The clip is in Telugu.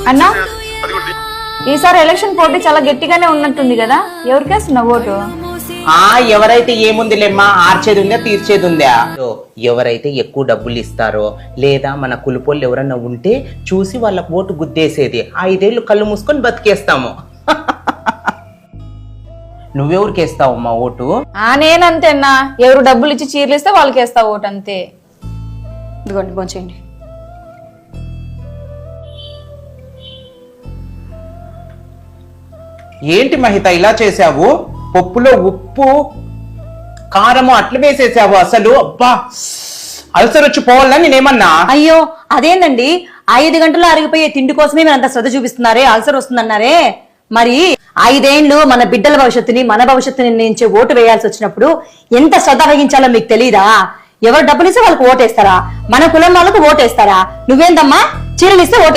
అన్నా, ఈసారి ఎలక్షన్ పోటీ చాలా గట్టిగానే ఉన్నట్టుంది కదా, ఎవరికేస్తున్నావు ఓటు? ఎవరైతే ఏముందిలేమ్మా, ఆర్చేది ఉందా తీర్చేది ఉందా. ఎవరైతే ఎక్కువ డబ్బులు ఇస్తారో లేదా మన కులుపోళ్ళు ఎవరన్నా ఉంటే చూసి వాళ్ళకు ఓటు గుద్దేసేది. 5 ఏళ్ళు కళ్ళు మూసుకొని బతికేస్తాము. నువ్వెవరికేస్తావమ్మా ఓటు? నేనంతే అన్నా, ఎవరు డబ్బులు ఇచ్చి చీరలు ఇస్తే వాళ్ళకి వేస్తా ఓటు, అంతే. ఇదిగోండి భోంచేయండి. ఏంటి మహిత ఇలా చేసావు? పప్పులో ఉప్పు కారము అట్లా వేసేసావు. అసలు అబ్బా, అల్సర్ వచ్చి పోవాలని నేనేమన్నా? అయ్యో అదేందండి, 5 గంటల్లో అరిగిపోయే తిండి కోసమే మీరు అంత శ్రద్ధ చూపిస్తున్నారే, అల్సర్ వస్తుందన్నారే. మరి 5 ఏళ్ళు మన బిడ్డల భవిష్యత్తుని మన భవిష్యత్తుని నిర్ణయించే ఓటు వేయాల్సి వచ్చినప్పుడు ఎంత శ్రద్ధ వహించాలో మీకు తెలీదా? ఎవరు డబ్బులు ఇస్తే వాళ్ళకి ఓటేస్తారా? మన కులం వాళ్ళకు ఓటేస్తారా? నువ్వేందమ్మా చీరలు ఇస్తే ఓటేస్తారా?